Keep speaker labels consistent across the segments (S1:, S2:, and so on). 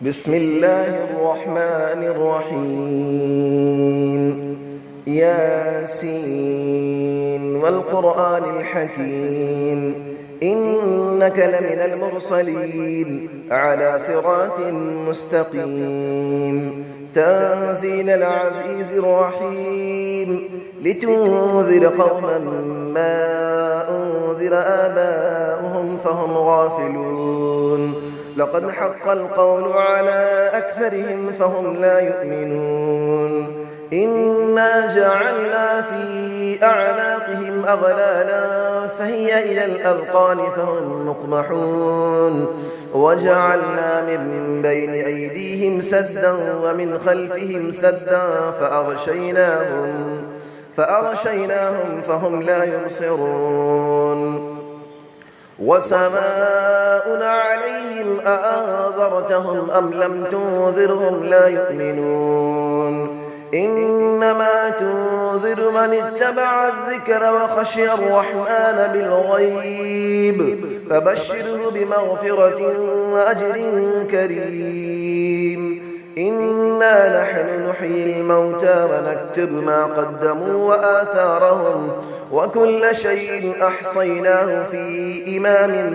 S1: بسم الله الرحمن الرحيم ياسين والقرآن الحكيم إنك لمن المرسلين على صراط مستقيم تنزيل العزيز الرحيم لتنذر قوما ما أنذر آباؤهم فهم غافلون لقد حق القول على أكثرهم فهم لا يؤمنون إنا جعلنا في أعناقهم أغلالا فهي إلى الأذقان فهم مقمحون وجعلنا من بين أيديهم سدا ومن خلفهم سدا فأغشيناهم فهم لا يبصرون وسماء عليهم أأنذرتهم أم لم تنذرهم لا يؤمنون إنما تنذر من اتبع الذكر وخشي الرحمن بالغيب فبشره بمغفرة وأجر كريم إنا نحن نحيي الموتى ونكتب ما قدموا وآثارهم وكل شيء أحصيناه في إمام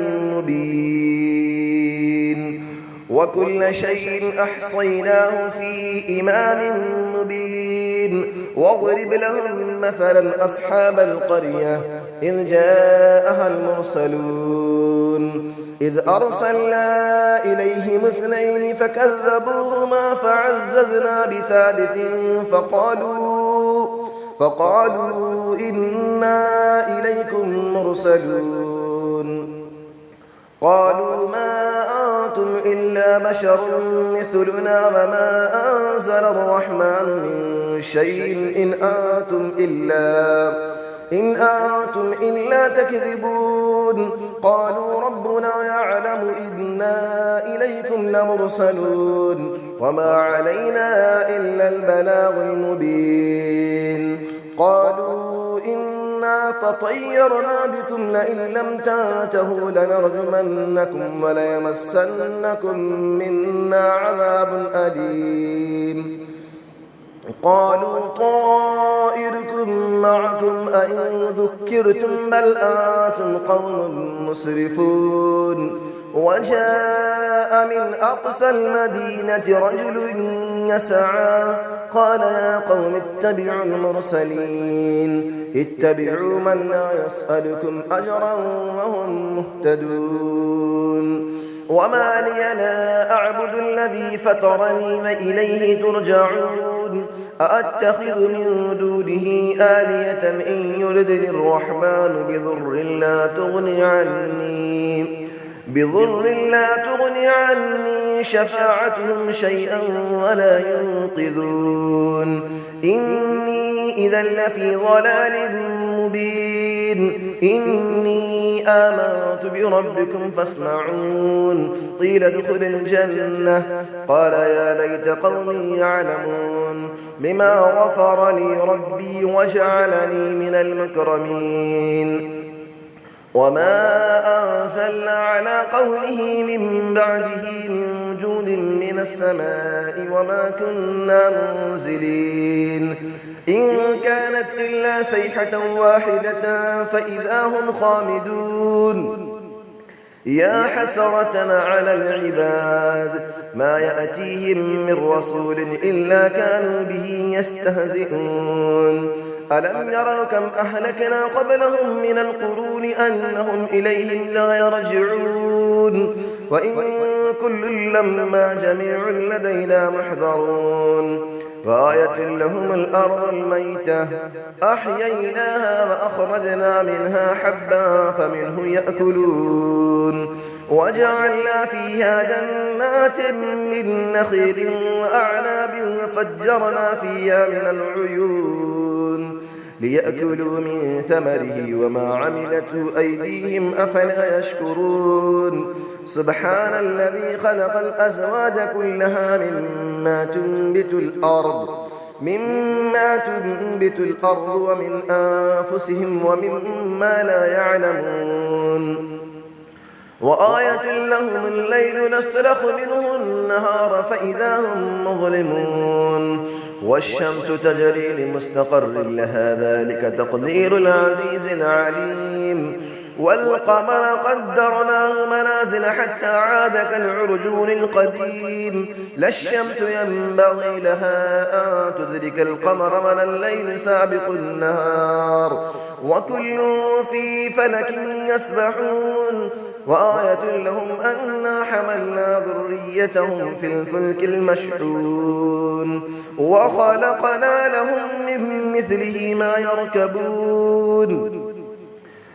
S1: مبين واضرب لهم مثلا أصحاب القرية إذ جاءها المرسلون إذ أرسلنا إليهم 2 فكذبوهما فعززنا بثالث فقالوا إنا إليكم مرسلون قالوا ما أنتم إلا بشر مثلنا وما أنزل الرحمن من شيء إن أنتم إلا تكذبون قالوا ربنا يعلم إنا إليكم لمرسلون وما علينا إلا البلاغ المبين قالوا إنا تطيرنا بكم لئن لم تنتهوا لنرجمنكم وليمسنكم منا عذاب أليم قالوا طائركم معكم أئن ذكرتم بل أنتم قوم مسرفون وجاء من أقصى المدينة رجل يسعى قال يا قوم اتبعوا المرسلين اتبعوا من لا يسألكم أجرا وهم مهتدون وما لي لا أعبد الذي فطرني وإليه ترجعون أأتخذ من دونه آلية إن يردني الرحمن بضر لا تغني عني شفاعتهم شيئا ولا ينقذون إني إذا لفي ضلال مبين إني آمنت بربكم فاسمعون قيل ادخل الجنة قال يا ليت قومي يعلمون بما غفر لي ربي وجعلني من المكرمين وما أنزلنا على قوله من بعده من جود من السماء وما كنا منزلين إن كانت إلا صيحة واحدة فإذا هم خامدون يا حسرة على العباد ما يأتيهم من رسول إلا كانوا به يستهزئون ألم يروا كم أهلكنا قبلهم من القرون أنهم إليهم لا يرجعون وإن كل لما جميع لدينا محضرون وآية لهم الأرض الميتة أحييناها وأخرجنا منها حبا فمنه يأكلون وجعلنا فيها جنات من نخيل وأعناب وفجرنا فيها من العيون ليأكلوا من ثمره وما عملته أيديهم أفلا يشكرون سبحان الذي خلق الأزواج كلها مما تنبت الأرض ومن أنفسهم ومما لا يعلمون وآية لهم الليل نسلخ منه النهار فإذا هم مظلمون والشمس تجري لمستقر لها ذلك تقدير العزيز العليم والقمر قدرناه منازل حتى عاد كالعرجون القديم لا الشمس ينبغي لها أن تدرك القمر ولا الليل سابق النهار وكل في فلك يسبحون وآية لهم أنا حملنا ذريتهم في الفلك المشحون وخلقنا لهم من مثله ما يركبون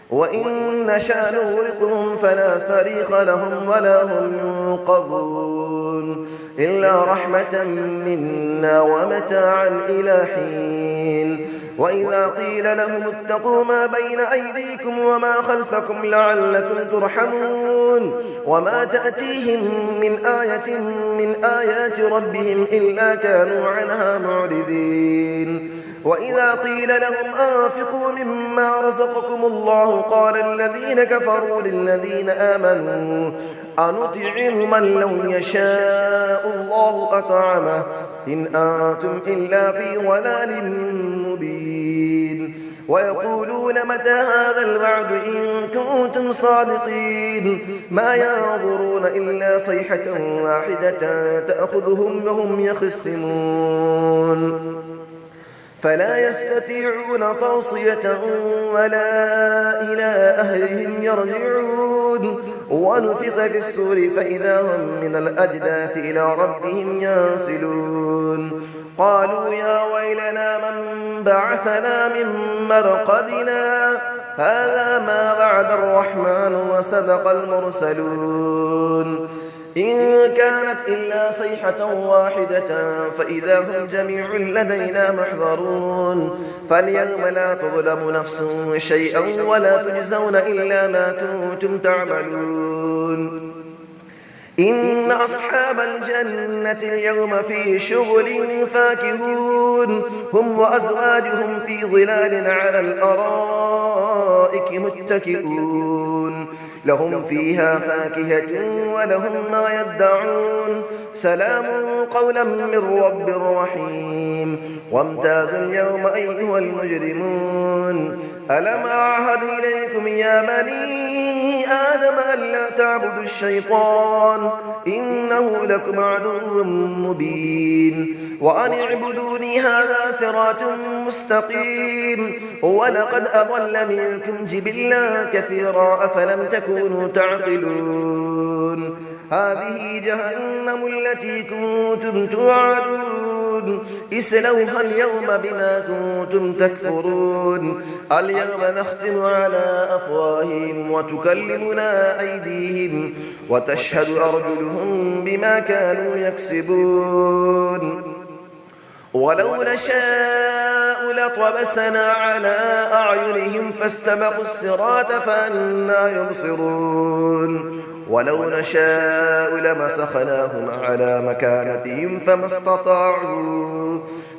S1: وإن نشأ نغرقهم فلا صريخ لهم ولا هم ينقذون إلا رحمة منا ومتاعا إلى حين وإذا قيل لهم اتقوا ما بين أيديكم وما خلفكم لعلكم ترحمون وما تأتيهم من آية من آيات ربهم إلا كانوا عنها معرضين وإذا قيل لهم أنفقوا مما رزقكم الله قال الذين كفروا للذين آمنوا أنطعم من لو يشاء الله أطعمه إن أنتم إلا في ضلال مبين ويقولون متى هذا الوعد إن كنتم صادقين ما ينظرون إلا صيحة واحدة تأخذهم وهم يخصمون فلا يستطيعون توصية ولا إلى أهلهم يرجعون ونفخ في السور فإذا هم من الأجداث إلى ربهم ينسلون قالوا يا ويلنا من بعثنا من مرقدنا هذا ما وعد الرحمن وصدق المرسلون إن كانت إلا صيحة واحدة فإذا هم جميع لدينا محضرون فاليوم لا تظلم نفس شيئا ولا تجزون إلا ما كنتم تعملون إن أصحاب الجنة اليوم في شغل فاكهون هم وأزواجهم في ظلال على الأرائك متكئون لهم فيها فاكهة ولهم ما يدعون سلام قولا من رب رحيم وامتازوا اليوم أيها المجرمون ألم أعهد إليكم يا بني آدم ألا تعبدوا الشيطان إنه لكم عدو مبين وأن اعبدوني هذا صراط مستقيم ولقد أضل منكم جبلا كثيرا أفلم تكونوا تعقلون هذه جهنم التي كنتم توعدون اسلوها اليوم بما كنتم تكفرون اليوم نختم على أفواههم وتكلمنا أيديهم وتشهد أرجلهم بما كانوا يكسبون ولو نشاء لطمسنا على أعينهم فاستبقوا الصراط فأنى يبصرون ولو نشاء لمسخناهم على مكانتهم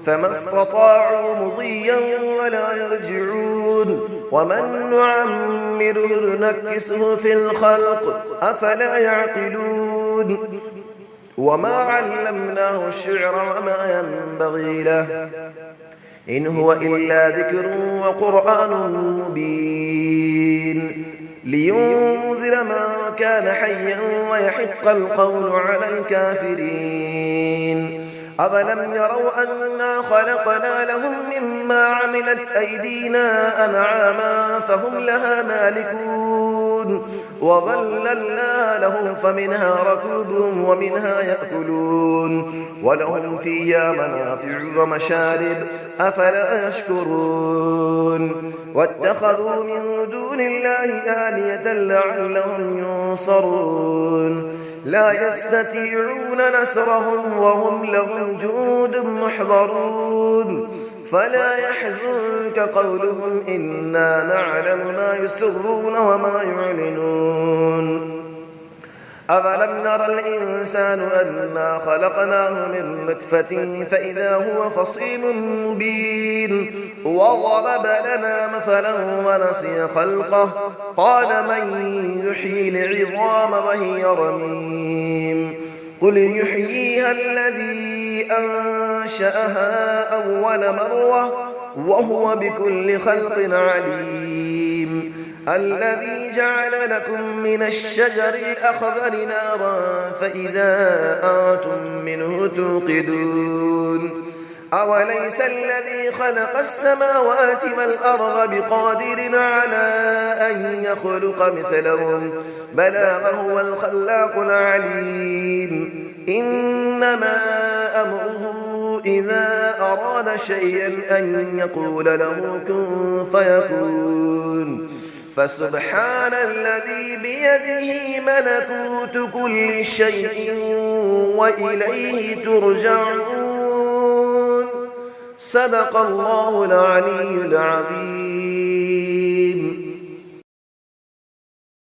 S1: فما استطاعوا مضيا ولا يرجعون ومن نعمره نكسه في الخلق أفلا يعقلون وما علمناه الشعر وما ينبغي له إن هو إلا ذكر وقرآن مبين لينذر من كان حيا ويحق القول على الكافرين أفلم يروا أنا خلقنا لهم مما عملت أيدينا أنعاما فهم لها مالكون وظللنا لهم فمنها ركوبهم ومنها يأكلون ولهم فيها منافع ومشارب أفلا يشكرون واتخذوا من دون الله آلية لعلهم ينصرون لا يستطيعون نصرهم وهم لهم جند محضرون فلا يحزنك قولهم إنا نعلم ما يسرون وما يعلنون أفلم نرى الإنسان أنا خلقناه من نطفة فإذا هو خصيم مبين وضرب لنا مثلا ونسي خلقه قال من يحيي العظام وهي رميم قل يحييها الذي أنشأها أول مرة وهو بكل خلق عليم الذي جعل لكم من الشجر الأخضر نارا فإذا أنتم منه توقدون أوليس الذي خلق السماوات والأرض بقادر على أن يخلق مثلهم بلى وهو الخلاق العليم إنما أمره إذا أراد شيئا أن يقول له كن فيكون فسبحان الذي بيده ملكوت كل شيء وإليه ترجعون صدق الله العلي العظيم.